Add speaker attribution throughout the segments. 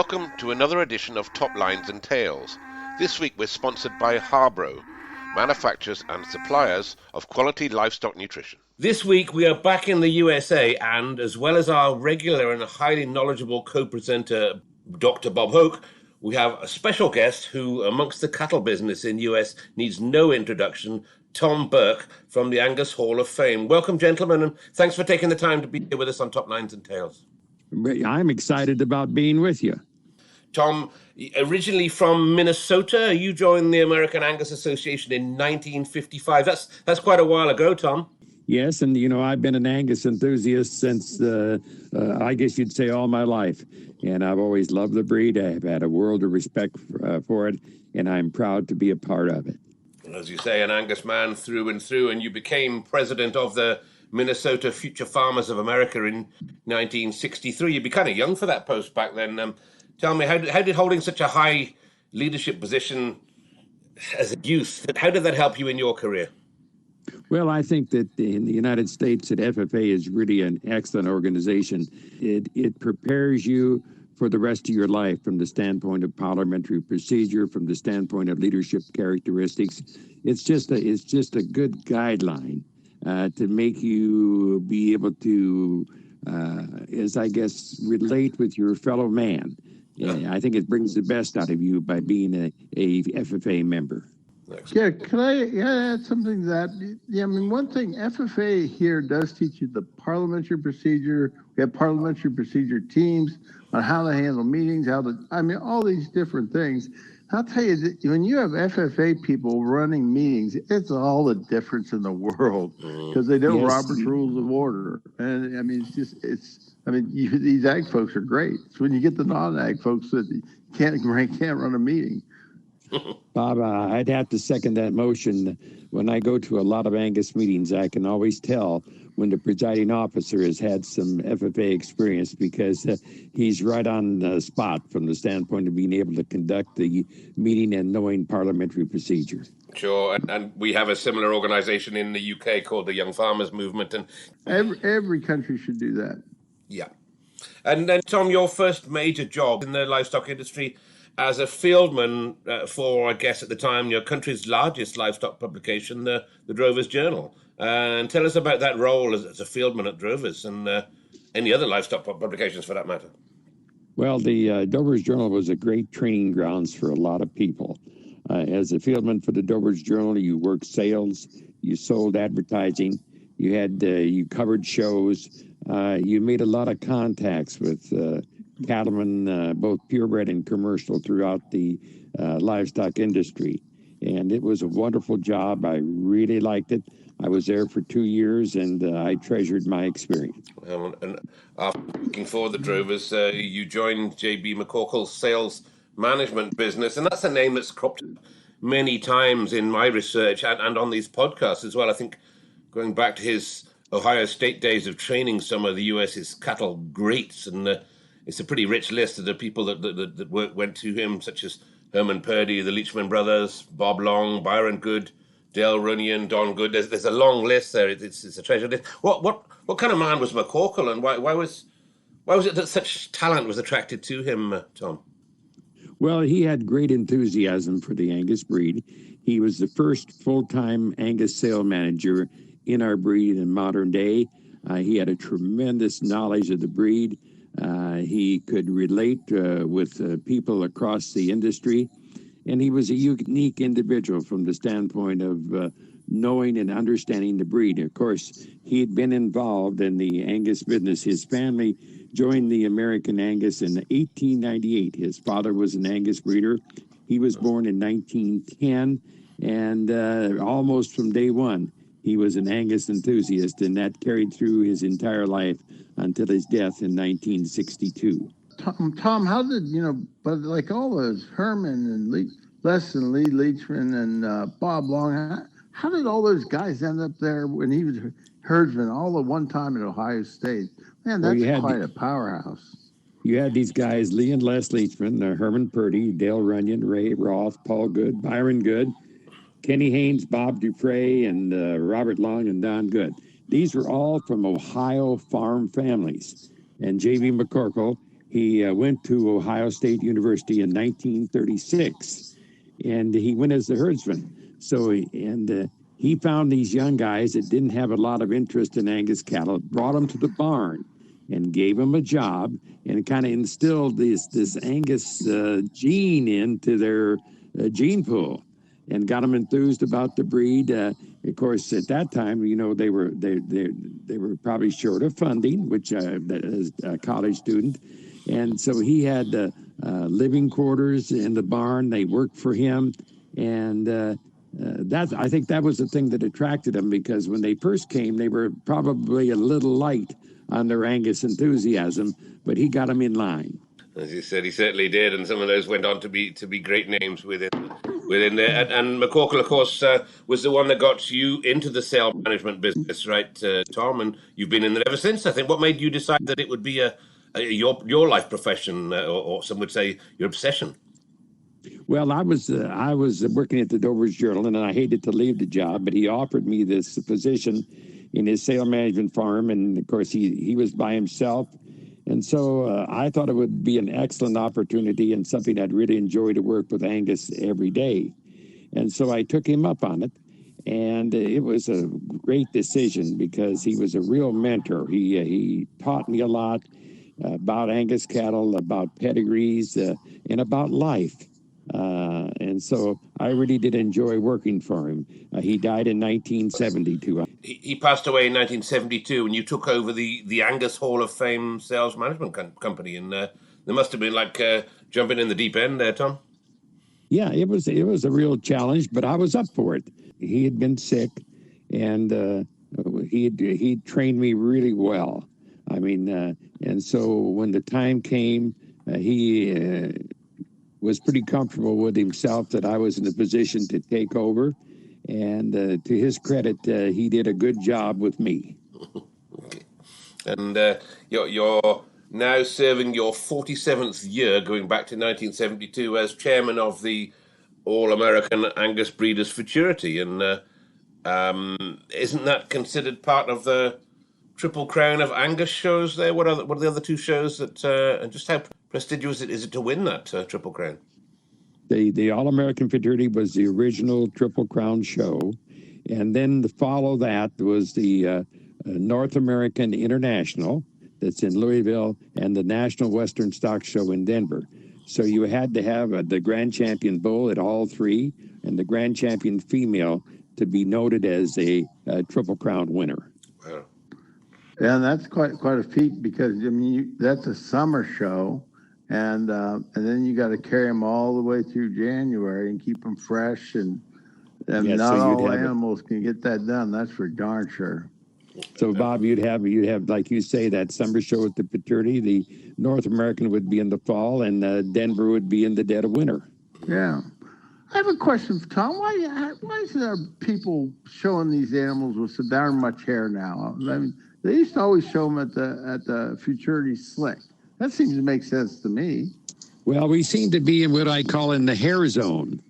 Speaker 1: Welcome to another edition of Top Lines and Tales. This week we're sponsored by Harbro, manufacturers and suppliers of quality livestock nutrition.
Speaker 2: This week we are back in the USA, and as well as our regular and highly knowledgeable co-presenter, Dr. Bob Hoke, we have a special guest who, amongst the cattle business in US, needs no introduction, Tom Burke from the Angus Hall of Fame. Welcome, gentlemen, and thanks for taking the time to be here with us on Top Lines and Tales.
Speaker 3: I'm excited about being with you.
Speaker 2: Tom, originally from Minnesota, you joined the American Angus Association in 1955. That's quite a while ago, Tom.
Speaker 3: Yes, and I've been an Angus enthusiast since, I guess you'd say, all my life. And I've always loved the breed. I've had a world of respect for it, and I'm proud to be a part of it.
Speaker 2: As you say, an Angus man through and through, and you became president of the Minnesota Future Farmers of America in 1963. You'd be kind of young for that post back then. Tell me, how did holding such a high leadership position as a youth, how did that help you in your career?
Speaker 3: Well, I think that in the United States, that FFA is really an excellent organization. It prepares you for the rest of your life from the standpoint of parliamentary procedure, from the standpoint of leadership characteristics. It's just a good guideline to make you be able to, relate with your fellow man. Yeah, I think it brings the best out of you by being a FFA member.
Speaker 4: Yeah, can I add something to that? Yeah, I mean, one thing, FFA here does teach you the parliamentary procedure. We have parliamentary procedure teams on how to handle meetings, all these different things. I'll tell you, that when you have FFA people running meetings, it's all the difference in the world because they know Robert's Rules of Order. And I mean, these ag folks are great. It's when you get the non-ag folks that can't run a meeting.
Speaker 3: Bob, I'd have to second that motion. When I go to a lot of Angus meetings, I can always tell when the presiding officer has had some FFA experience because he's right on the spot from the standpoint of being able to conduct the meeting and knowing parliamentary procedure.
Speaker 2: Sure, and we have a similar organization in the UK called the Young Farmers Movement. And
Speaker 4: every country should do that.
Speaker 2: Yeah. And then, Tom, your first major job in the livestock industry as a fieldman for, I guess at the time, your country's largest livestock publication, the Drovers Journal. And tell us about that role as a fieldman at Drovers and any other livestock publications for that matter.
Speaker 3: Well, the Drovers Journal was a great training grounds for a lot of people. As a fieldman for the Drovers Journal, you worked sales, you sold advertising, you covered shows, you made a lot of contacts with cattlemen, both purebred and commercial, throughout the livestock industry. And it was a wonderful job. I really liked it. I was there for 2 years, and I treasured my experience.
Speaker 2: And after working for the Drovers, you joined J.B. McCorkle's sales management business, and that's a name that's cropped up many times in my research and on these podcasts as well. I think going back to his Ohio State days of training some of the U.S.'s cattle greats, and it's a pretty rich list of the people that went to him, such as Herman Purdy, the Leachman brothers, Bob Long, Byron Good, Dale Runyon, Don Good. There's a long list there. It's a treasure list. What kind of man was McCorkle, and why was it that such talent was attracted to him, Tom?
Speaker 3: Well, he had great enthusiasm for the Angus breed. He was the first full-time Angus sale manager in our breed in modern day. He had a tremendous knowledge of the breed. He could relate with people across the industry, and he was a unique individual from the standpoint of knowing and understanding the breed. Of course, he had been involved in the Angus business. His family joined the American Angus in 1898. His father was an Angus breeder. He was born in 1910, and almost from day one, he was an Angus enthusiast, and that carried through his entire life until his death in 1962.
Speaker 4: Tom, how did, but like all those Herman and Les and Lee Leachman and Bob Long, how did all those guys end up there when he was herdsman all at one time at Ohio State? Man, that's quite a powerhouse.
Speaker 3: You had these guys, Lee and Les Leachman, Herman Purdy, Dale Runyon, Ray Roth, Paul Good, Byron Good, Kenny Haynes, Bob Dupre, and Robert Long and Don Good. These were all from Ohio farm families. And J.B. McCorkle He went to Ohio State University in 1936, and he went as the herdsman. So, he found these young guys that didn't have a lot of interest in Angus cattle, brought them to the barn, and gave them a job, and kind of instilled this Angus gene into their gene pool, and got them enthused about the breed. Of course, at that time, they were probably short of funding, which as a college student, and so he had living quarters in the barn. They worked for him, and I think that was the thing that attracted them, because when they first came, they were probably a little light on their Angus enthusiasm, but he got them in line.
Speaker 2: As you said, he certainly did, and some of those went on to be great names within there. And McCorkle, of course, was the one that got you into the sale management business, right, Tom? And you've been in it ever since. I think. What made you decide that it would be your life profession, or some would say your obsession?
Speaker 3: Well, I was working at the Dover's Journal, and I hated to leave the job, but he offered me this position in his sale management farm, and of course he was by himself, and so I thought it would be an excellent opportunity and something I'd really enjoy to work with Angus every day, and so I took him up on it, and it was a great decision because he was a real mentor. He taught me a lot about Angus cattle, about pedigrees, and about life. And so I really did enjoy working for him. He died in 1972.
Speaker 2: He passed away in 1972, and you took over the Angus Hall of Fame sales management company. And there must have been like jumping in the deep end there, Tom.
Speaker 3: Yeah, it was a real challenge, but I was up for it. He had been sick, and he trained me really well. I mean, and so when the time came, he was pretty comfortable with himself that I was in a position to take over. And to his credit, he did a good job with me.
Speaker 2: Okay. And you're now serving your 47th year, going back to 1972, as chairman of the All-American Angus Breeders Futurity. And isn't that considered part of the Triple Crown of Angus shows there? What are the other two shows that, and just how prestigious is it to win that Triple Crown?
Speaker 3: The All-American Futurity was the original Triple Crown show. And then to follow that was the North American International that's in Louisville and the National Western Stock Show in Denver. So you had to have the Grand Champion bull at all three and the Grand Champion female to be noted as a Triple Crown winner.
Speaker 2: Wow.
Speaker 4: Yeah, and that's quite a feat because, I mean, that's a summer show. And then you got to carry them all the way through January and keep them fresh. And not all animals can get that done. That's for darn sure.
Speaker 3: So, Bob, you'd have, like you say, that summer show at the Futurity. The North American would be in the fall, and Denver would be in the dead of winter.
Speaker 4: Yeah. I have a question for Tom. Why is there people showing these animals with so darn much hair now? I mean, they used to always show them at the Futurity slick. That seems to make sense to me.
Speaker 3: Well, we seem to be in what I call in the hair zone.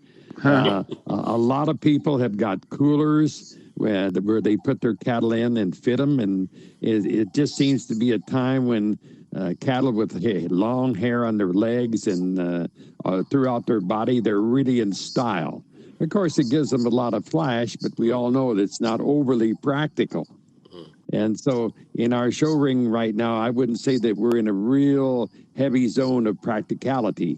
Speaker 3: A lot of people have got coolers where they put their cattle in and fit them, and it just seems to be a time when cattle with long hair on their legs and throughout their body, they're really in style. Of course, it gives them a lot of flash, but we all know that it's not overly practical. And so in our show ring right now, I wouldn't say that we're in a real heavy zone of practicality.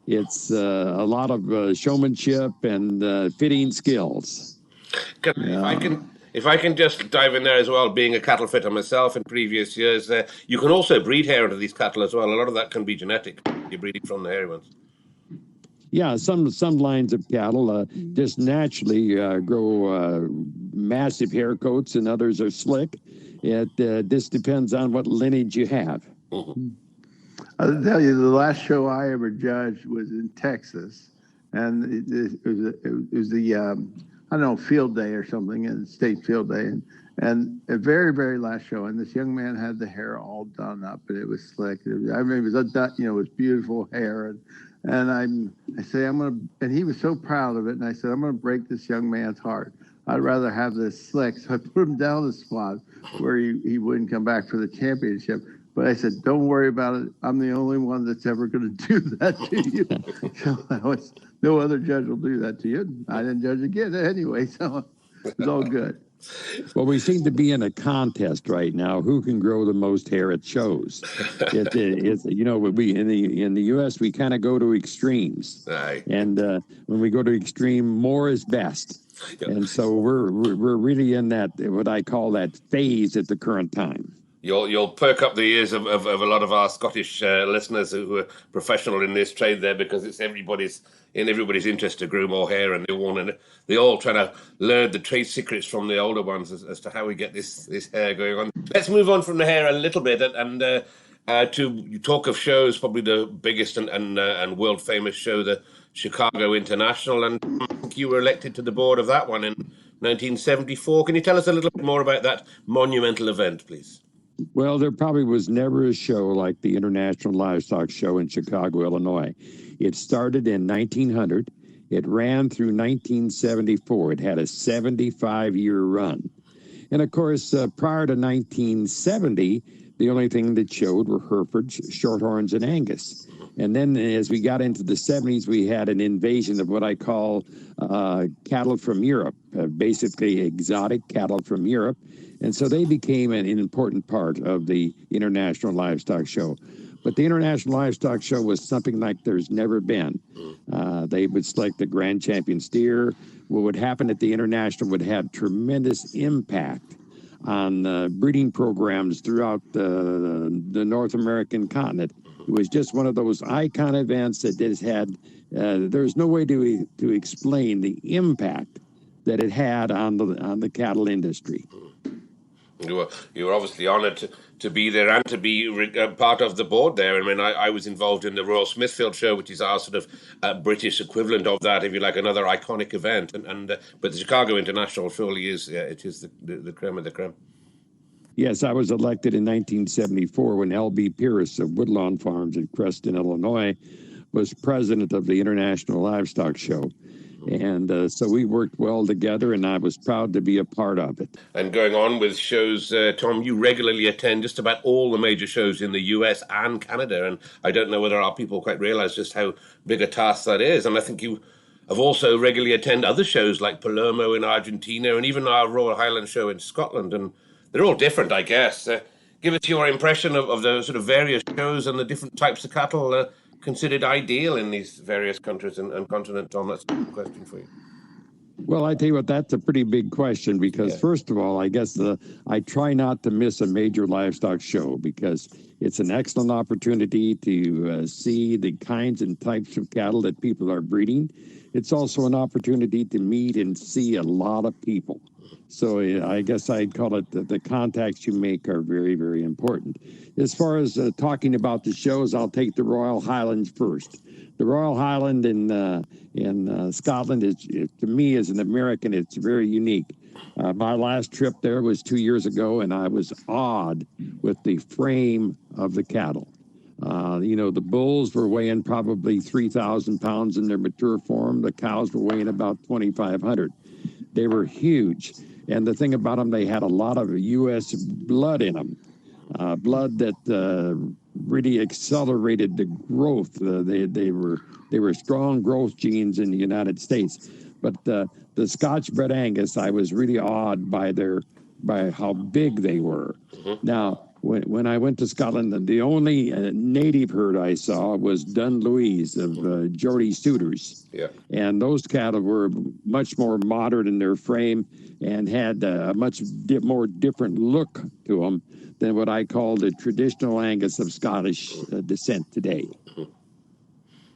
Speaker 3: It's a lot of showmanship and fitting skills.
Speaker 2: If I can just dive in there as well, being a cattle fitter myself in previous years, you can also breed hair into these cattle as well. A lot of that can be genetic. You're breeding from the hairy ones.
Speaker 3: Yeah, some lines of cattle just naturally grow massive hair coats, and others are slick. This depends on what lineage you have.
Speaker 2: Mm-hmm.
Speaker 4: I'll tell you, the last show I ever judged was in Texas, and it was the I don't know, field day or something, and state field day, and a very, very last show, and this young man had the hair all done up, and it was slick. I mean, it was beautiful hair, and I say and he was so proud of it, and I said, I'm gonna break this young man's heart. I'd rather have this slick, so I put him down the spot where he wouldn't come back for the championship. But I said, don't worry about it. I'm the only one that's ever going to do that to you. So no other judge will do that to you. I didn't judge again anyway, so it was all good.
Speaker 3: Well, we seem to be in a contest right now. Who can grow the most hair at shows? It's you know, we in the U.S. we kind of go to extremes,
Speaker 2: Aye.
Speaker 3: and when we go to extreme, more is best.
Speaker 2: Yep.
Speaker 3: And so we're really in that what I call that phase at the current time.
Speaker 2: You'll perk up the ears of a lot of our Scottish listeners who are professional in this trade there, because it's everybody's interest to grow more hair, and they all trying to learn the trade secrets from the older ones as to how we get this hair going on. Let's move on from the hair a little bit and to talk of shows, probably the biggest and world famous show, the Chicago International, and I think you were elected to the board of that one in 1974. Can you tell us a little bit more about that monumental event, please?
Speaker 3: Well, there probably was never a show like the International Livestock Show in Chicago, Illinois. It started in 1900. It ran through 1974. It had a 75-year run. And, of course, prior to 1970, the only thing that showed were Herefords, Shorthorns, and Angus. And then as we got into the 70s, we had an invasion of what I call cattle from Europe, basically exotic cattle from Europe. And so they became an important part of the International Livestock Show. But the International Livestock Show was something like there's never been. They would select the grand champion steer. What would happen at the International would have tremendous impact on breeding programs throughout the North American continent. It was just one of those icon events that just had, there's no way to explain the impact that it had on the cattle industry.
Speaker 2: You were obviously honoured to be there and to be part of the board there. I mean, I was involved in the Royal Smithfield Show, which is our sort of British equivalent of that, if you like, another iconic event. But the Chicago International surely is, it is the creme of the creme.
Speaker 3: Yes, I was elected in 1974 when L.B. Pierce of Woodlawn Farms in Creston, Illinois, was president of the International Livestock Show. And so we worked well together, and I was proud to be a part of it.
Speaker 2: And going on with shows, Tom, you regularly attend just about all the major shows in the US and Canada. And I don't know whether our people quite realize just how big a task that is. And I think you have also regularly attend other shows like Palermo in Argentina and even our Royal Highland Show in Scotland. And they're all different, I guess. Give us your impression of the sort of various shows and the different types of cattle considered ideal in these various countries and continent, Tom. That's a question for you.
Speaker 3: Well, I tell you what, that's a pretty big question because, first of all, I guess I try not to miss a major livestock show because it's an excellent opportunity to see the kinds and types of cattle that people are breeding. It's also an opportunity to meet and see a lot of people. So I guess I'd call it the contacts you make are very, very important. As far as talking about the shows, I'll take the Royal Highlands first. The Royal Highland in Scotland is, to me, as an American, it's very unique. My last trip there was 2 years ago, and I was awed with the frame of the cattle. The bulls were weighing probably 3,000 pounds in their mature form. The cows were weighing about 2,500. They were huge. And the thing about them, they had a lot of U.S. blood in them, blood that really accelerated the growth. They were strong growth genes in the United States. But the Scotch-bred Angus, I was really awed by how big they were. Mm-hmm. Now, when I went to Scotland, the only native herd I saw was Dunluis of Geordie Suitors. Yeah. And those cattle were much more modern in their frame and had a much more different look to them than what I call the traditional Angus of Scottish descent today.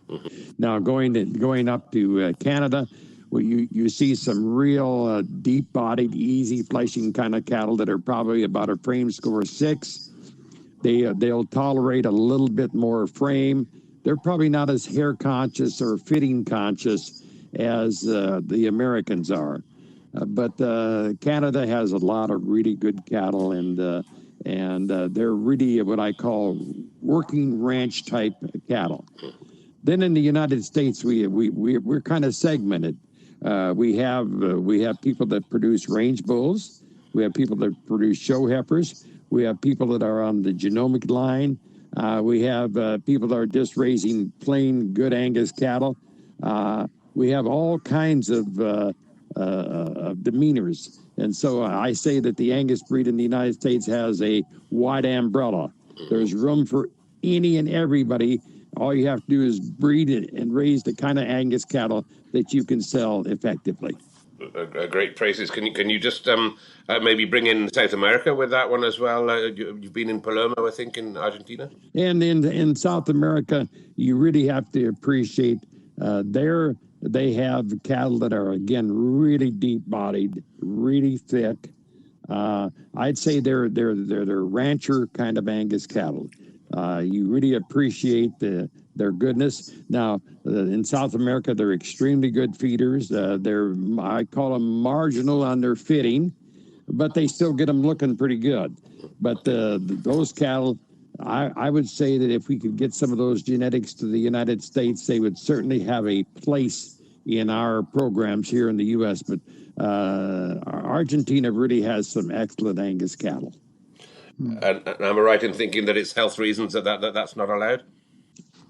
Speaker 3: Mm-hmm. Now, going up to Canada, well, you see some real deep-bodied, easy-fleshing kind of cattle that are probably about a frame score 6. They'll tolerate a little bit more frame. They're probably not as hair conscious or fitting conscious as the Americans are. But Canada has a lot of really good cattle, and they're really what I call working ranch type cattle. Then in the United States, we're kind of segmented. We have people that produce range bulls. We have people that produce show heifers. We have people that are on the genomic line. We have people that are just raising plain good Angus cattle. We have all kinds of demeanors. And so I say that the Angus breed in the United States has a wide umbrella. There's room for any and everybody. All you have to do is breed it and raise the kind of Angus cattle that you can sell effectively.
Speaker 2: Great praises. Can you just maybe bring in South America with that one as well? You've been in Palermo, I think, in Argentina.
Speaker 3: And in South America, you really have to appreciate they have cattle that are, again, really deep bodied, really thick. I'd say they're rancher kind of Angus cattle. You really appreciate their goodness. Now, in South America, they're extremely good feeders. I call them marginal on their fitting, but they still get them looking pretty good. But those cattle, I would say that if we could get some of those genetics to the United States, they would certainly have a place in our programs here in the U.S. But Argentina really has some excellent Angus cattle.
Speaker 2: And am I right in thinking that it's health reasons that's not allowed?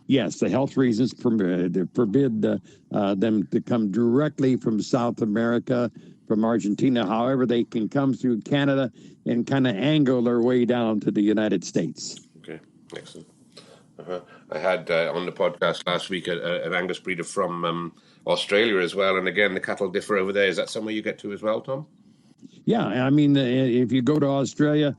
Speaker 3: Yes, the health reasons forbid them to come directly from South America, from Argentina. However, they can come through Canada and kind of angle their way down to the United States.
Speaker 2: Okay, excellent. I had on the podcast last week an Angus breeder from Australia as well, and again the cattle differ over there. Is that somewhere you get to as well, Tom?
Speaker 3: Yeah, I mean, if you go to Australia,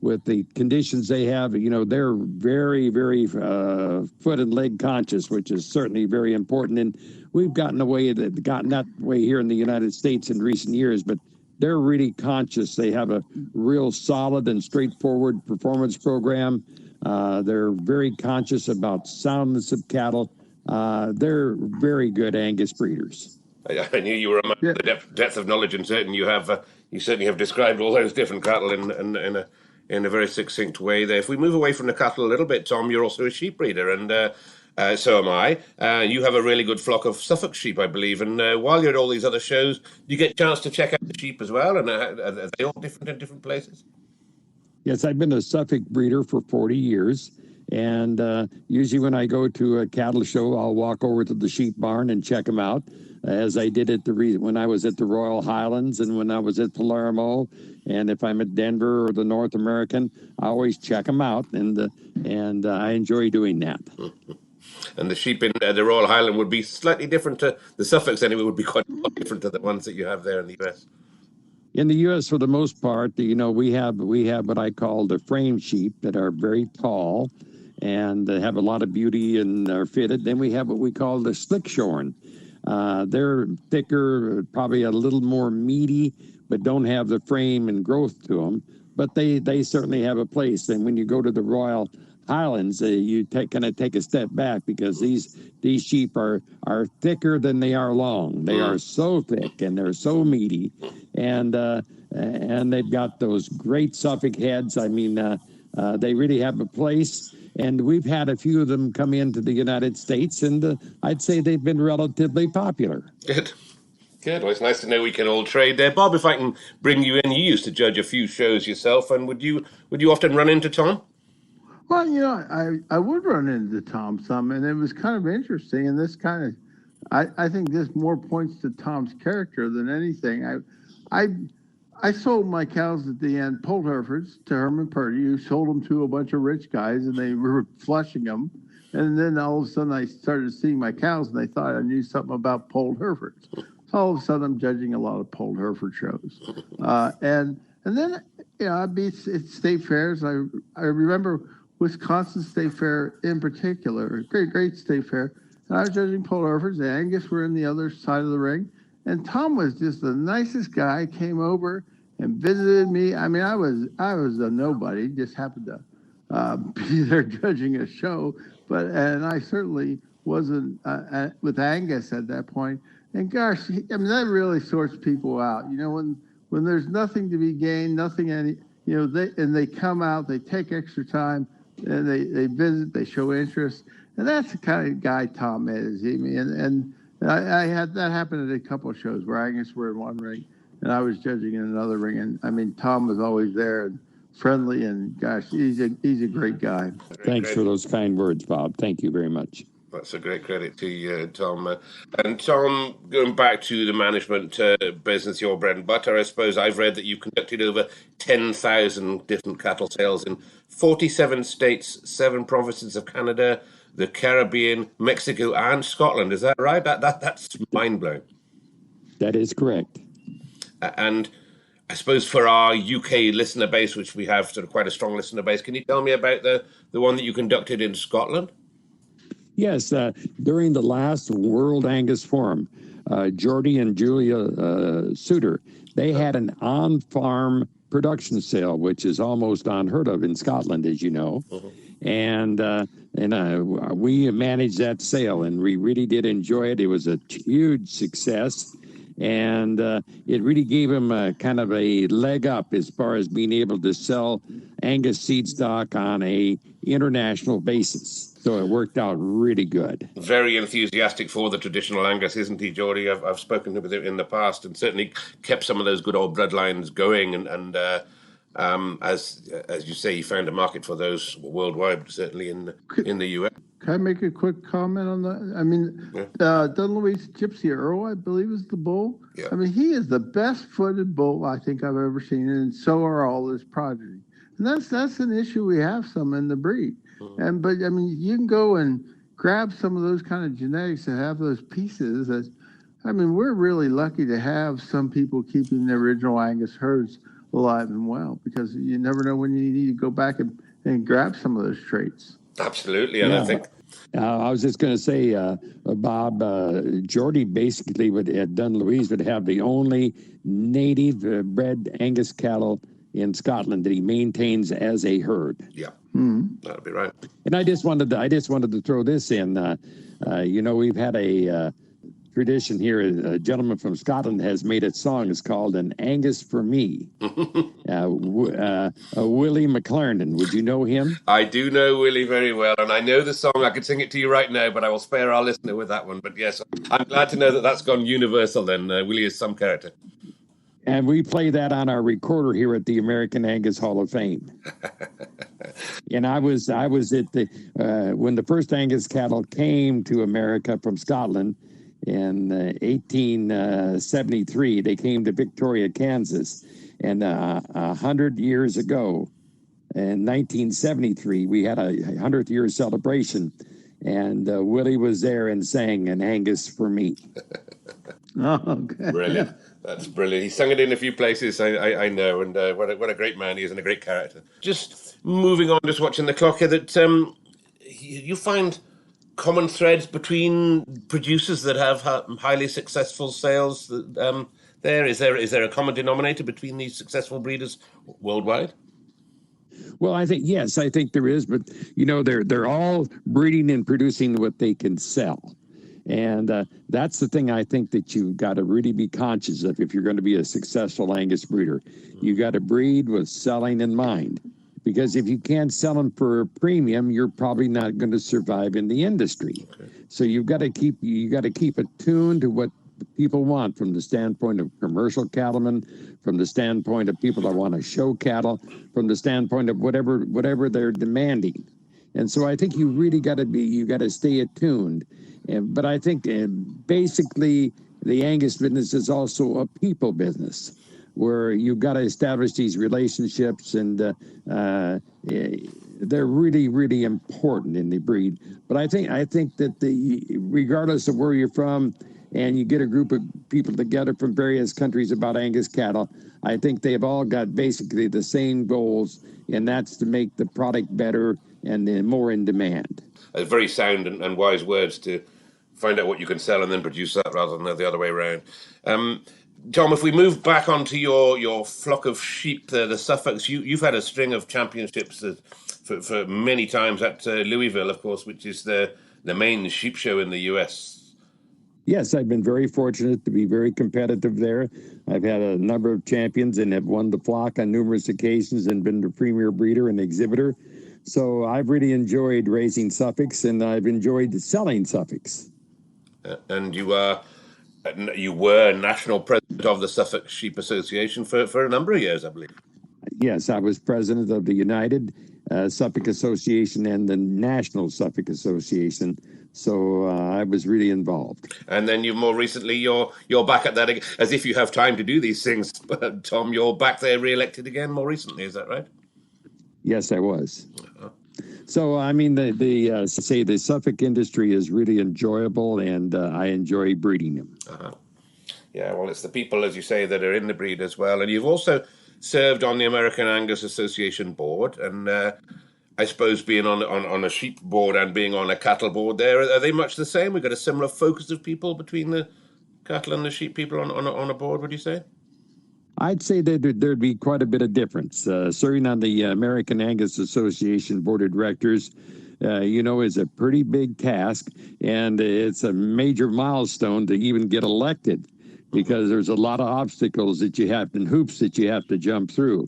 Speaker 3: with the conditions they have, they're very, very foot and leg conscious, which is certainly very important. And we've gotten that way here in the United States in recent years, but they're really conscious. They have a real solid and straightforward performance program. They're very conscious about soundness of cattle. They're very good Angus breeders.
Speaker 2: I knew you were a man of the depth of knowledge, and you certainly have described all those different cattle in a very succinct way there. If we move away from the cattle a little bit, Tom, you're also a sheep breeder, and so am I. You have a really good flock of Suffolk sheep, I believe, and while you're at all these other shows, you get a chance to check out the sheep as well, and are they all different in different places?
Speaker 3: Yes, I've been a Suffolk breeder for 40 years. And usually when I go to a cattle show, I'll walk over to the sheep barn and check them out, as I did when I was at the Royal Highlands and when I was at Palermo. And if I'm at Denver or the North American, I always check them out, and I enjoy doing that.
Speaker 2: And the sheep in the Royal Highland would be slightly different to the Suffolks anyway, would be quite a lot different to the ones that you have there in the US.
Speaker 3: In the U.S., for the most part, we have what I call the frame sheep that are very tall and have a lot of beauty and are fitted. Then we have what we call the slick-shorn. They're thicker, probably a little more meaty, but don't have the frame and growth to them. But they certainly have a place. And when you go to the Royal Highlands, you kind of take a step back, because these sheep are thicker than they are long. They are so thick and they're so meaty, and they've got those great Suffolk heads. I mean, they really have a place. And we've had a few of them come into the United States, and I'd say they've been relatively popular.
Speaker 2: Good. Well, it's nice to know we can all trade there. Bob, if I can bring you in, you used to judge a few shows yourself, and would you often run into Tom?
Speaker 4: Well, I would run into Tom some, and it was kind of interesting. And this kind of, I think this more points to Tom's character than anything. I sold my cows at the end, polled Herefords, to Herman Purdy, who sold them to a bunch of rich guys, and they were flushing them. And then all of a sudden I started seeing my cows, and they thought I knew something about polled Herefords. So all of a sudden I'm judging a lot of polled Hereford shows. And then, I'd be at state fairs. I remember Wisconsin State Fair in particular, great state fair. And I was judging polled Herefords. The Angus were in the other side of the ring. And Tom was just the nicest guy, came over and visited me. I mean, I was a nobody, just happened to be there judging a show. And I certainly wasn't with Angus at that point. And gosh, that really sorts people out. When there's nothing to be gained, they come out, they take extra time, and they visit, they show interest. And that's the kind of guy Tom is. I had that happen at a couple of shows where Angus were in one ring and I was judging in another ring. And I mean, Tom was always there and friendly, and gosh, he's a great guy.
Speaker 3: Thanks for those kind words, Bob. Thank you very much.
Speaker 2: That's a great credit to you, Tom. And Tom, going back to the management business, your bread and butter, I suppose I've read that you've conducted over 10,000 different cattle sales in 47 states, 7 provinces of Canada, the Caribbean, Mexico, and Scotland. Is that right? That's mind-blowing.
Speaker 3: That is correct.
Speaker 2: And I suppose for our UK listener base, which we have sort of quite a strong listener base, can you tell me about the one that you conducted in Scotland?
Speaker 3: Yes, during the last World Angus Forum, Geordie and Julia Suter, they had an on-farm production sale, which is almost unheard of in Scotland, as you know. And we managed that sale, and we really did enjoy it. It was a huge success, and it really gave them kind of a leg up as far as being able to sell Angus seed stock on a international basis. So it worked out really good.
Speaker 2: Very enthusiastic for the traditional Angus, isn't he, Geordie? I've spoken with him in the past, and certainly kept some of those good old bloodlines going. And as you say, he found a market for those worldwide, certainly in the US.
Speaker 4: Can I make a quick comment on that? I mean, Dunleavy's Gypsy Earl, I believe, is the bull.
Speaker 2: Yeah.
Speaker 4: I mean, he is the best-footed bull I think I've ever seen, and so are all his progeny. And that's an issue we have some in the breed. But I mean, you can go and grab some of those kind of genetics that have those pieces. That, I mean, we're really lucky to have some people keeping the original Angus herds alive and well, because you never know when you need to go back and grab some of those traits.
Speaker 2: Absolutely, and I think
Speaker 3: I was just going to say, Bob, Geordie basically at Dunleavy's would have the only native bred Angus cattle in Scotland that he maintains as a herd.
Speaker 2: Yeah, that'd be right.
Speaker 3: And I just wanted to throw this in. We've had a tradition here. A gentleman from Scotland has made a song. It's called "An Angus for Me." Willie McClarnon. Would you know him?
Speaker 2: I do know Willie very well, and I know the song. I could sing it to you right now, but I will spare our listener with that one. But yes, I'm glad to know that that's gone universal. Then Willie is some character.
Speaker 3: And we play that on our recorder here at the American Angus Hall of Fame. And I was at the when the first Angus cattle came to America from Scotland in 1873. They came to Victoria, Kansas, and 100 years ago, in 1973, we had a 100th year celebration, and Willie was there and sang "An Angus for Me."
Speaker 4: Oh, okay.
Speaker 2: Brilliant. That's brilliant. He sung it in a few places, I know, and what a great man he is and a great character. Just moving on, just watching the clock here, that you find common threads between producers that have highly successful sales. Is there a common denominator between these successful breeders worldwide?
Speaker 3: Well, I think there is, but they're all breeding and producing what they can sell. And that's the thing I think that you've got to really be conscious of if you're going to be a successful Angus breeder. You got to breed with selling in mind, because if you can't sell them for a premium, you're probably not going to survive in the industry. Okay. So you got to keep attuned to what people want from the standpoint of commercial cattlemen, from the standpoint of people that want to show cattle, from the standpoint of whatever they're demanding. And so I think you got to stay attuned. But I think basically the Angus business is also a people business, where you've got to establish these relationships, and they're really, really important in the breed. But I think that regardless of where you're from, and you get a group of people together from various countries about Angus cattle, I think they've all got basically the same goals, and that's to make the product better and more in demand.
Speaker 2: Very sound and wise words to find out what you can sell and then produce that rather than the other way around. Tom, if we move back onto your flock of sheep, the Suffolks, you've had a string of championships for many times at Louisville, of course, which is the main sheep show in the U.S.
Speaker 3: Yes, I've been very fortunate to be very competitive there. I've had a number of champions and have won the flock on numerous occasions and been the premier breeder and exhibitor. So I've really enjoyed raising Suffolks, and I've enjoyed selling Suffolks.
Speaker 2: And you are You were national president of the Suffolk Sheep Association for a number of years, I believe.
Speaker 3: Yes, I was president of the United Suffolk Association and the National Suffolk Association, so I was really involved.
Speaker 2: And then you more recently, you're back at that again, as if you have time to do these things. Tom, you're back there, re-elected again more recently. Is that right?
Speaker 3: Yes, I was. So, I mean, the Suffolk industry is really enjoyable, and I enjoy breeding them.
Speaker 2: Yeah, well, it's the people, as you say, that are in the breed as well. And you've also served on the American Angus Association board, and I suppose being on a sheep board and being on a cattle board there, are they much the same? We've got a similar focus of people between the cattle and the sheep people on a board, would you say?
Speaker 3: I'd say that there'd be quite a bit of difference. Serving on the American Angus Association Board of Directors, is a pretty big task, and it's a major milestone to even get elected, because there's a lot of obstacles that you have and hoops that you have to jump through.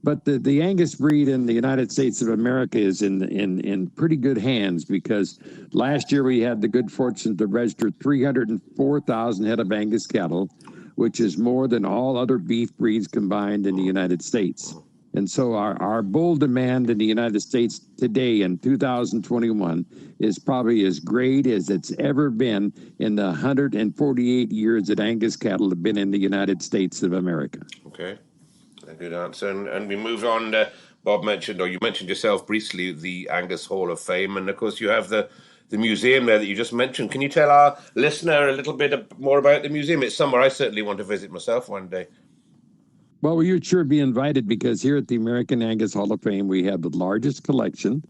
Speaker 3: But the Angus breed in the United States of America is in pretty good hands, because last year we had the good fortune to register 304,000 head of Angus cattle, which is more than all other beef breeds combined in the United States. And so our bull demand in the United States today in 2021 is probably as great as it's ever been in the 148 years that Angus cattle have been in the United States of America.
Speaker 2: Okay, a good answer. And we moved on. Bob mentioned, or you mentioned yourself briefly, the Angus Hall of Fame. And of course, you have the museum there that you just mentioned. Can you tell our listener a little bit more about the museum? It's somewhere I certainly want to visit myself one day.
Speaker 3: Well, you'd sure be invited, because here at the American Angus Hall of Fame, we have the largest collection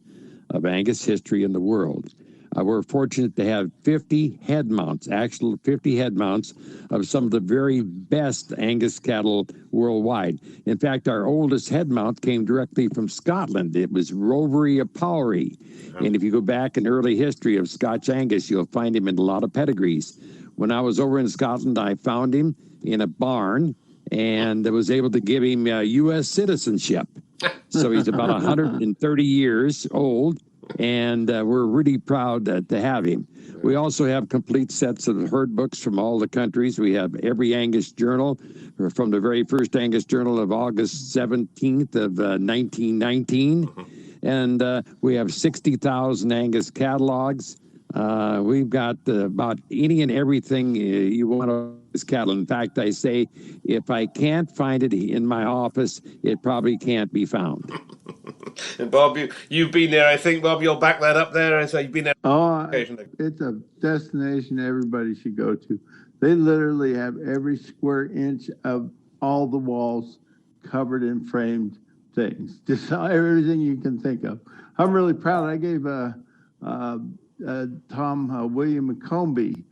Speaker 3: of Angus history in the world. We're fortunate to have 50 head mounts, actual 50 head mounts of some of the very best Angus cattle worldwide. In fact, our oldest head mount came directly from Scotland. It was Rovery of Powery. And if you go back in early history of Scotch Angus, you'll find him in a lot of pedigrees. When I was over in Scotland, I found him in a barn, and I was able to give him U.S. citizenship. So he's about 130 years old, and we're really proud to have him. We also have complete sets of herd books from all the countries. We have every Angus journal, from the very first Angus journal of August 17th of 1919. And we have 60,000 Angus catalogs. We've got about any and everything you want to this cattle. In fact, I say, if I can't find it in my office, it probably can't be found.
Speaker 2: And Bob, you've been there. I think, Bob, you'll back that up there. So you've been there.
Speaker 4: Oh, it's a destination everybody should go to. They literally have every square inch of all the walls covered in framed things, just everything you can think of. I'm really proud. I gave Tom William McCombie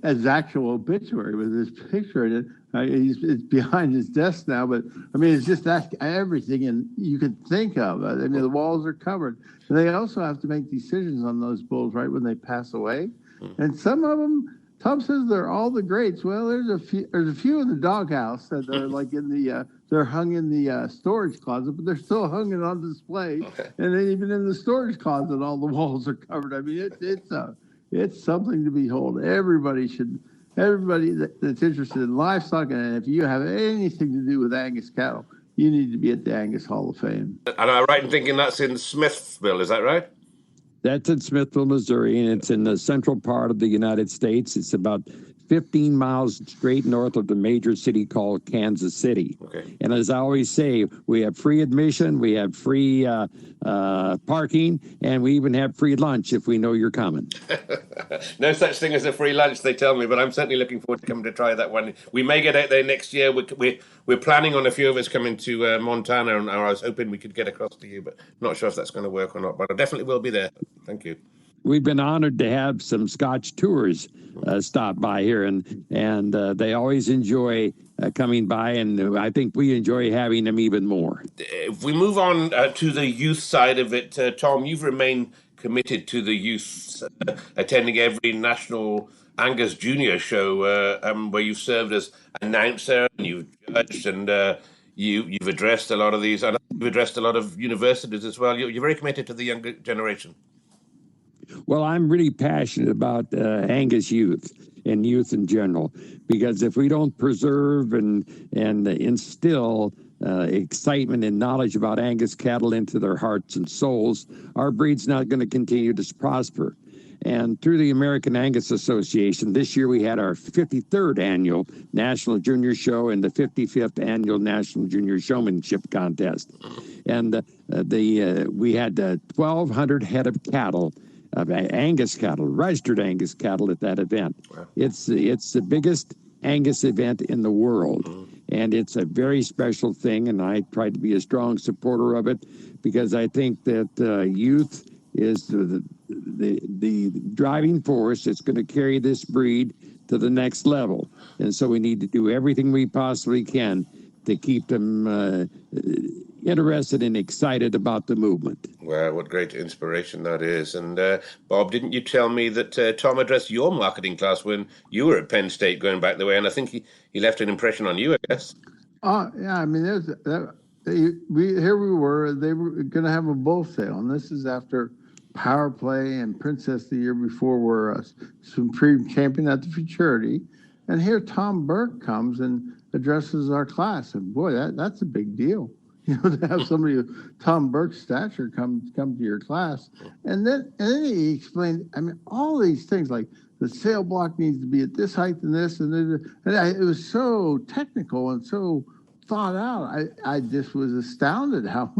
Speaker 4: as actual obituary with his picture in it. It's behind his desk now, but I mean, it's just that everything and you could think of. I mean, the walls are covered. And they also have to make decisions on those bulls right when they pass away. And some of them, Tom says they're all the greats. Well, there's a few in the doghouse that are like in the they're hung in the storage closet, but they're still hung on display. Okay. And then even in the storage closet, all the walls are covered. I mean, it's something to behold. Everybody that's interested in livestock, and if you have anything to do with Angus cattle, you need to be at the Angus Hall of Fame.
Speaker 2: And I'm right in thinking that's in Smithville, is that right?
Speaker 3: That's in Smithville, Missouri, and it's in the central part of the United States. It's about 15 miles straight north of the major city called Kansas City. Okay. And as I always say, we have free admission, we have free parking, and we even have free lunch if we know you're coming.
Speaker 2: No such thing as a free lunch, they tell me, but I'm certainly looking forward to coming to try that one. We may get out there next year. We're planning on a few of us coming to Montana, and I was hoping we could get across to you, but not sure if that's going to work or not, but I definitely will be there. Thank you.
Speaker 3: We've been honored to have some Scotch tours stop by here, and they always enjoy coming by, and I think we enjoy having them even more.
Speaker 2: If we move on to the youth side of it, Tom, you've remained committed to the youth, attending every national Angus Junior show where you've served as announcer and you've judged and you've addressed a lot of these. And you've addressed a lot of universities as well. You're very committed to the younger generation.
Speaker 3: Well, I'm really passionate about Angus youth and youth in general, because if we don't preserve and instill excitement and knowledge about Angus cattle into their hearts and souls, our breed's not going to continue to prosper. And through the American Angus Association, this year we had our 53rd annual National Junior Show and the 55th annual National Junior Showmanship Contest. And we had 1,200 head of cattle, of Angus cattle, registered Angus cattle at that event. Wow. It's the biggest Angus event in the world. And it's a very special thing, and I try to be a strong supporter of it, because I think that youth is the driving force that's going to carry this breed to the next level. And so we need to do everything we possibly can to keep them interested and excited about the movement.
Speaker 2: Wow, what great inspiration that is. And Bob, didn't you tell me that Tom addressed your marketing class when you were at Penn State going back the way? And I think he left an impression on you, I guess.
Speaker 4: Yeah, I mean, here we were. They were going to have a bull sale, and this is after Power Play and Princess the year before were a supreme champion at the futurity. And here Tom Burke comes and addresses our class. And boy, that's a big deal. To have somebody of Tom Burke's stature come to your class. And then he explained, I mean, all these things, like the sale block needs to be at this height and this. And it was so technical and so thought out. I just was astounded how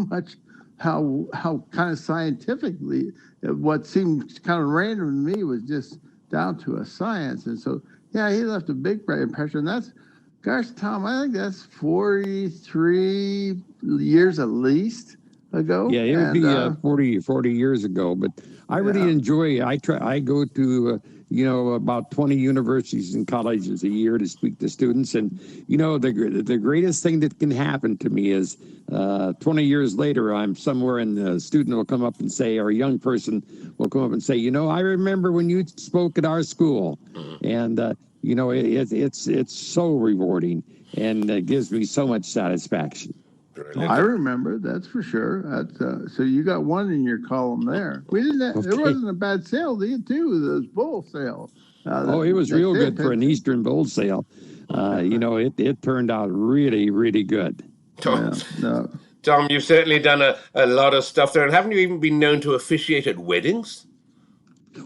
Speaker 4: kind of scientifically what seemed kind of random to me was just down to a science. And so, yeah, he left a big impression. That's, gosh, Tom, I think that's 43 years at least ago.
Speaker 3: Yeah, it would be 40 years ago. But I really enjoy. I go to about 20 universities and colleges a year to speak to students, and the greatest thing that can happen to me is 20 years later, I'm somewhere and the student will come up and say, or a young person will come up and say, I remember when you spoke at our school, and it's so rewarding, and it gives me so much satisfaction.
Speaker 4: I remember, that's for sure. So you got one in your column there. We didn't. Okay. It wasn't a bad sale, too. Those bull sale.
Speaker 3: It was real good for an Eastern bull sale. It turned out really, really good.
Speaker 2: Tom, you've certainly done a lot of stuff there, and haven't you even been known to officiate at weddings?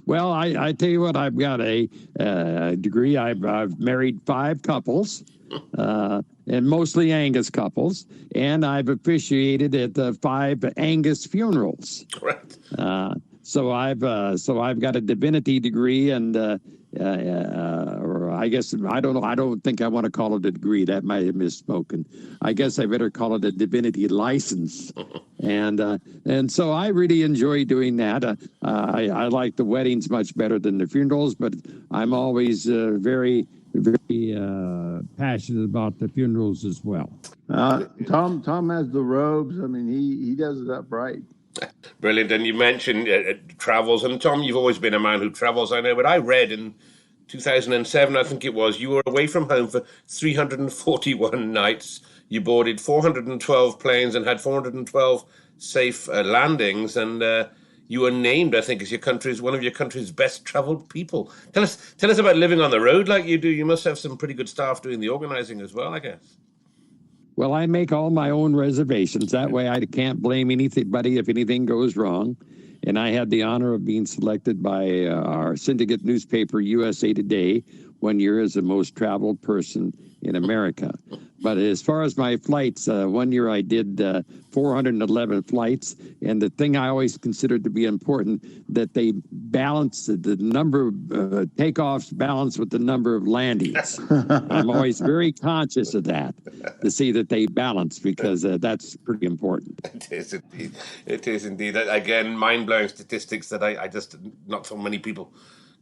Speaker 3: Well, I tell you what, I've got a degree. I've married 5 couples. And mostly Angus couples, and I've officiated at 5 Angus funerals.
Speaker 2: Right.
Speaker 3: So I've got a divinity degree, and or I guess I don't know. I don't think I want to call it a degree. That might have misspoken. I guess I better call it a divinity license. And so I really enjoy doing that. I like the weddings much better than the funerals, but I'm always very passionate about the funerals as well.
Speaker 4: Tom has the robes. I mean, he does it up right.
Speaker 2: Brilliant. And you mentioned travels, and Tom, you've always been a man who travels, I know, but I read in 2007, I think it was, you were away from home for 341 nights. You boarded 412 planes and had 412 safe landings, and you were named, I think, as one of your country's best traveled people. Tell us about living on the road like you do. You must have some pretty good staff doing the organizing as well, I guess.
Speaker 3: Well, I make all my own reservations. That way I can't blame anybody if anything goes wrong. And I had the honor of being selected by our syndicate newspaper, USA Today, one year as the most traveled person in America. But as far as my flights, one year I did 411 flights. And the thing I always considered to be important, that they balanced the number of takeoffs balanced with the number of landings. I'm always very conscious of that, to see that they balance, because that's pretty important.
Speaker 2: It is indeed. It is indeed. Again, mind-blowing statistics that I just, not so many people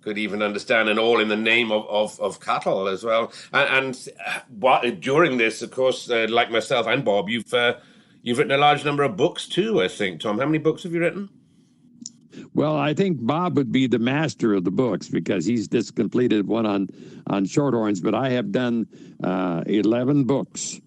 Speaker 2: could even understand, and all in the name of cattle as well. And during this, of course, like myself and Bob, you've written a large number of books too, I think. Tom, how many books have you written?
Speaker 3: Well, I think Bob would be the master of the books, because he's just completed one on Shorthorns, but I have done 11 books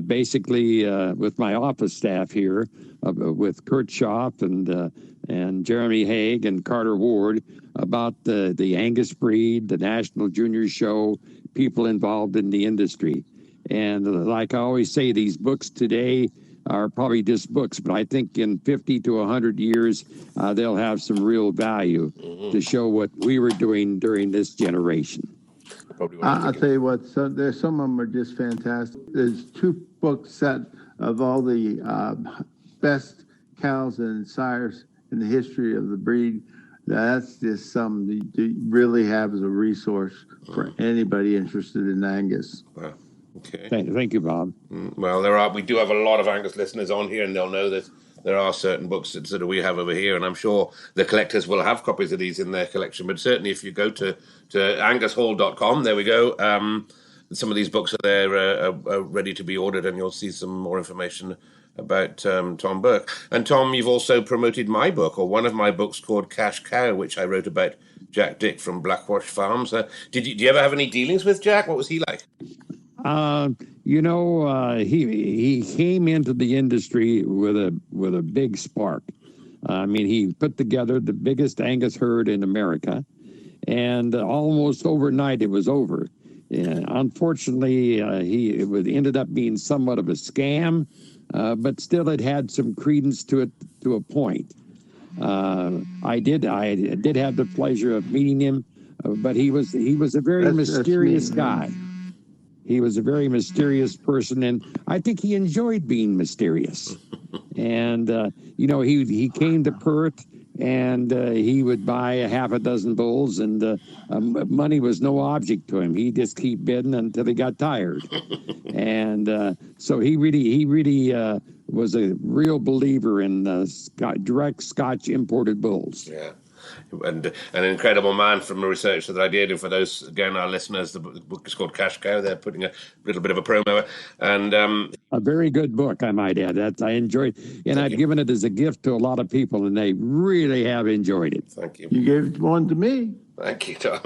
Speaker 3: basically with my office staff here, with Kurt Schaff and Jeremy Haig and Carter Ward, about the Angus breed, the National Junior Show, people involved in the industry. And like I always say, these books today are probably just books, but I think in 50 to 100 years, they'll have some real value to show what we were doing during this generation.
Speaker 4: I'll tell you what, there's some of them are just fantastic. There's 2 book set of all the best cows and sires in the history of the breed. That's just something to really have as a resource for anybody interested in Angus.
Speaker 2: Wow. Okay.
Speaker 3: Thank you, Bob.
Speaker 2: Well, we do have a lot of Angus listeners on here, and they'll know that there are certain books that we have over here, and I'm sure the collectors will have copies of these in their collection. But certainly, if you go to angushall.com, there we go. Some of these books are there, are ready to be ordered, and you'll see some more information about Tom Burke. And Tom, you've also promoted my book, or one of my books, called Cash Cow, which I wrote about Jack Dick from Blackwash Farms. Do you ever have any dealings with Jack? What was he like?
Speaker 3: He came into the industry with a big spark. I mean, he put together the biggest Angus herd in America, and almost overnight it was over. Unfortunately, it ended up being somewhat of a scam, but still it had some credence to it to a point. I did have the pleasure of meeting him, but he was a very mysterious guy. He was a very mysterious person, and I think he enjoyed being mysterious. And, he came to Perth, and he would buy a half a dozen bulls, and money was no object to him. He'd just keep bidding until he got tired. And so he really was a real believer in direct Scotch imported bulls.
Speaker 2: Yeah. And an incredible man from the research that I did. And for those, again, our listeners, the book is called Cash Cow. They're putting a little bit of a promo. And
Speaker 3: a very good book, I might add. That I enjoyed. And I've given it as a gift to a lot of people, and they really have enjoyed it.
Speaker 2: Thank you.
Speaker 4: You gave one to me.
Speaker 2: Thank you, Tom.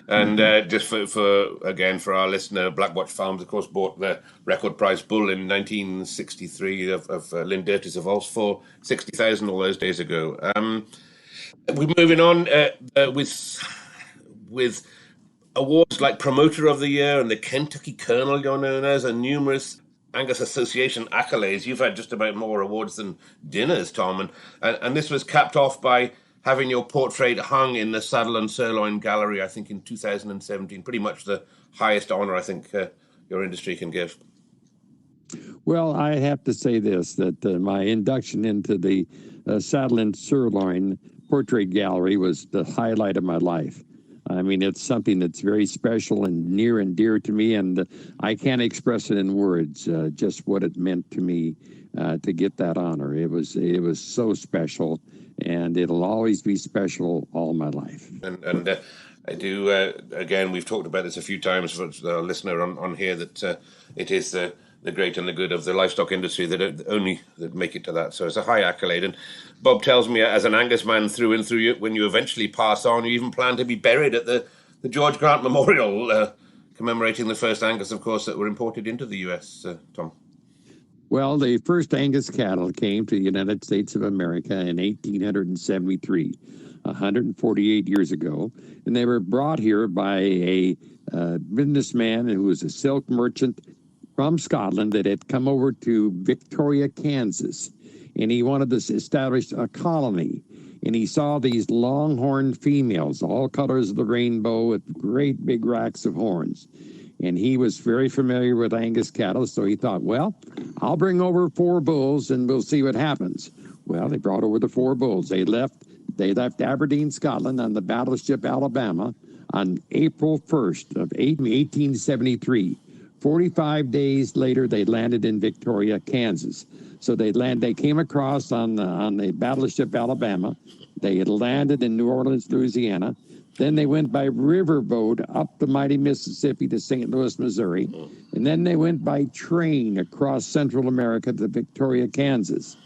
Speaker 2: And just for our listener, Blackwatch Farms, of course, bought the record price bull in 1963 of Lynn Dirties of Ulster for $60,000 all those days ago. We're moving on with awards like Promoter of the Year and the Kentucky Colonel, you're known as, and numerous Angus Association accolades. You've had just about more awards than dinners, Tom, and this was capped off by having your portrait hung in the Saddle and Sirloin Gallery, I think, in 2017. Pretty much the highest honor I think your industry can give.
Speaker 3: Well, I have to say this, that my induction into the Saddle and Sirloin Portrait Gallery was the highlight of my life. I mean, it's something that's very special and near and dear to me, and I can't express it in words, just what it meant to me to get that honor. It was so special, and it'll always be special all my life.
Speaker 2: And I do, again, we've talked about this a few times for the listener on here, that it is the great and the good of the livestock industry that make it to that. So it's a high accolade. And Bob tells me, as an Angus man through and through, when you eventually pass on, you even plan to be buried at the George Grant Memorial, commemorating the first Angus, of course, that were imported into the U.S., Tom.
Speaker 3: Well, the first Angus cattle came to the United States of America in 1873, 148 years ago, and they were brought here by a businessman who was a silk merchant from Scotland that had come over to Victoria, Kansas, and he wanted to establish a colony. And he saw these longhorn females, all colors of the rainbow, with great big racks of horns. And he was very familiar with Angus cattle, so he thought, well, I'll bring over 4 bulls and we'll see what happens. Well, they brought over the 4 bulls. They left Aberdeen, Scotland on the battleship Alabama on April 1st of 1873. 45 days later, they landed in Victoria, Kansas. So they came across on the battleship Alabama. They had landed in New Orleans, Louisiana. Then they went by riverboat up the mighty Mississippi to St. Louis, Missouri. And then they went by train across Central America to Victoria, Kansas.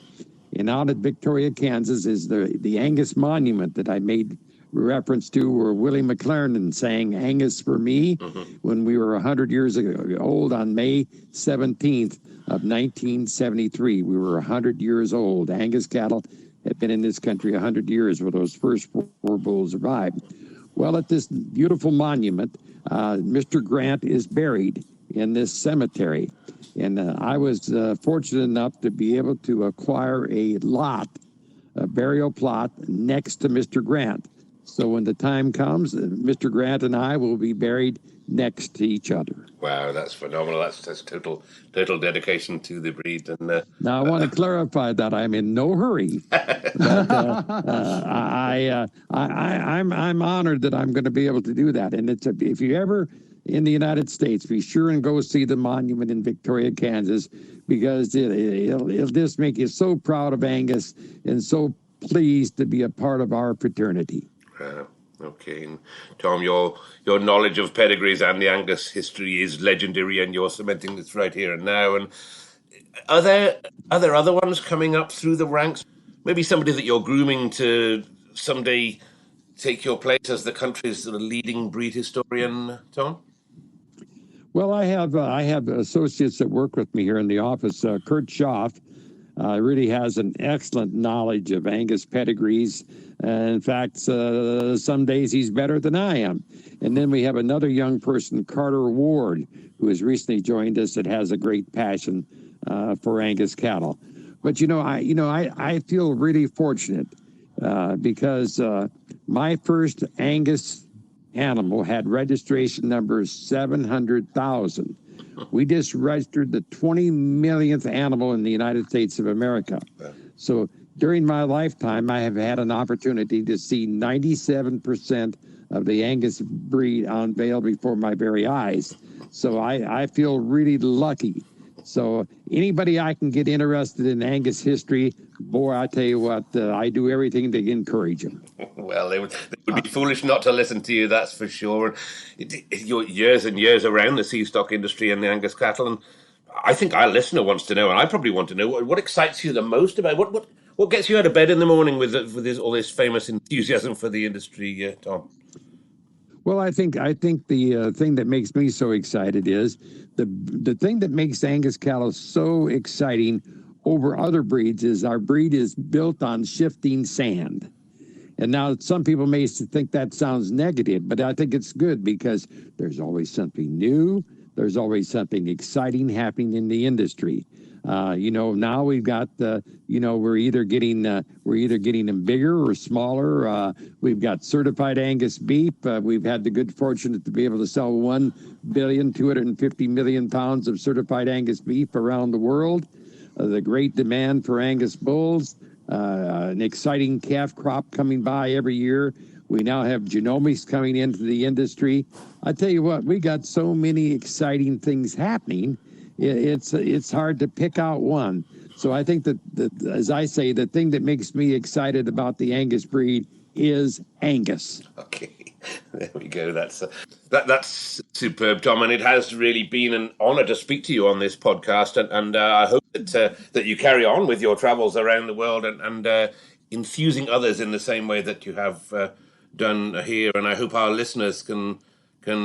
Speaker 3: And out at Victoria, Kansas is the Angus Monument that I made reference to, where Willie McLaren sang Angus for Me when we were 100 years old on May 17th of 1973. We were 100 years old. Angus cattle had been in this country 100 years when those first four bulls arrived. Well, at this beautiful monument, Mr. Grant is buried in this cemetery. And I was fortunate enough to be able to acquire a burial plot next to Mr. Grant. So when the time comes, Mr. Grant and I will be buried next to each other.
Speaker 2: Wow, that's phenomenal. That's total dedication to the breed. And
Speaker 3: now I want to clarify that I'm in no hurry. But I'm honored that I'm going to be able to do that. And if you ever in the United States, be sure and go see the monument in Victoria, Kansas, because it'll just make you so proud of Angus and so pleased to be a part of our fraternity.
Speaker 2: Okay, and Tom, your knowledge of pedigrees and the Angus history is legendary, and you're cementing this right here and now. And are there other ones coming up through the ranks? Maybe somebody that you're grooming to someday take your place as the country's leading breed historian, Tom?
Speaker 3: Well, I have associates that work with me here in the office. Kurt Schaff really has an excellent knowledge of Angus pedigrees. In fact, some days he's better than I am. And then we have another young person, Carter Ward, who has recently joined us that has a great passion for Angus cattle. But I feel really fortunate because my first Angus animal had registration number 700,000. We just registered the 20 millionth animal in the United States of America. So during my lifetime, I have had an opportunity to see 97% of the Angus breed unveiled before my very eyes. So I feel really lucky. So anybody I can get interested in Angus history, boy, I tell you what, I do everything to encourage them.
Speaker 2: Well, they would be foolish not to listen to you, that's for sure. Your years and years around the sea stock industry and the Angus cattle, and I think our listener wants to know, and I probably want to know, what excites you the most about what gets you out of bed in the morning with all this famous enthusiasm for the industry, Tom?
Speaker 3: Well, I think the thing that makes me so excited is the thing that makes Angus cattle so exciting over other breeds is our breed is built on shifting sand. And now some people may think that sounds negative, but I think it's good because there's always something new. There's always something exciting happening in the industry. Now we've got we're either getting them bigger or smaller. We've got certified Angus beef. We've had the good fortune to be able to sell 1,250,000,000 pounds of certified Angus beef around the world. The great demand for Angus bulls, an exciting calf crop coming by every year. We now have genomics coming into the industry. I tell you what, we got so many exciting things happening. It's hard to pick out one. So I think that as I say, the thing that makes me excited about the Angus breed is Angus.
Speaker 2: Okay, there we go. That's superb, Tom, and it has really been an honour to speak to you on this podcast. And I hope that you carry on with your travels around the world and infusing others in the same way that you have done here. And I hope our listeners can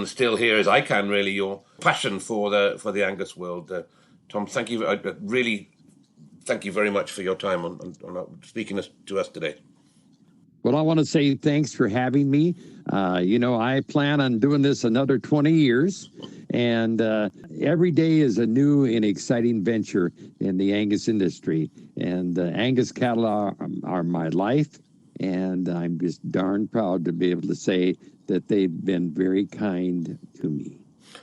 Speaker 2: still hear, as I can, really, your passion for the Angus world. Tom, thank you. Really, thank you very much for your time on speaking to us today.
Speaker 3: Well, I want to say thanks for having me. I plan on doing this another 20 years, and every day is a new and exciting venture in the Angus industry. And Angus cattle are my life, and I'm just darn proud to be able to say that they've been very kind to me.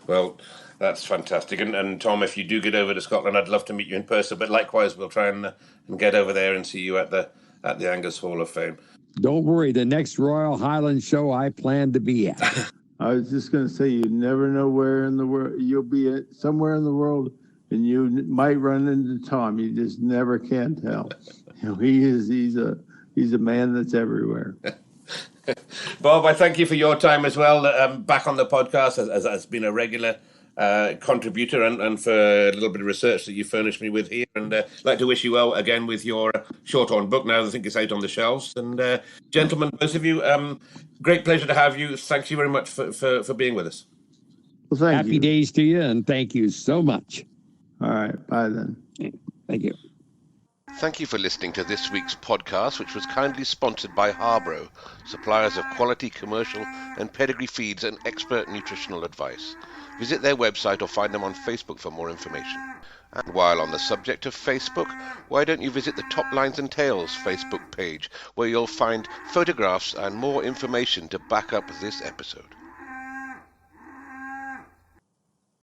Speaker 2: Well, that's fantastic. And Tom, if you do get over to Scotland, I'd love to meet you in person. But likewise, we'll try and get over there and see you at the Angus Hall of Fame.
Speaker 3: Don't worry, the next Royal Highland show I plan to be at.
Speaker 4: I was just going to say, you never know where in the world you'll be somewhere in the world, and you might run into Tom. You just never can tell. He's a man that's everywhere.
Speaker 2: Bob, I thank you for your time as well. Back on the podcast as been a regular contributor and for a little bit of research that you furnished me with here. And I'd like to wish you well again with your Shorthorn book. Now I think it's out on the shelves. And gentlemen, both of you, great pleasure to have you. Thank you very much for being with us.
Speaker 4: Well, thank you.
Speaker 3: Happy days to you, and thank you so much.
Speaker 4: All right. Bye then.
Speaker 3: Thank you.
Speaker 1: Thank you for listening to this week's podcast, which was kindly sponsored by Harbro, suppliers of quality commercial and pedigree feeds and expert nutritional advice. Visit their website or find them on Facebook for more information. And while on the subject of Facebook, why don't you visit the Top Lines and Tails Facebook page, where you'll find photographs and more information to back up this episode.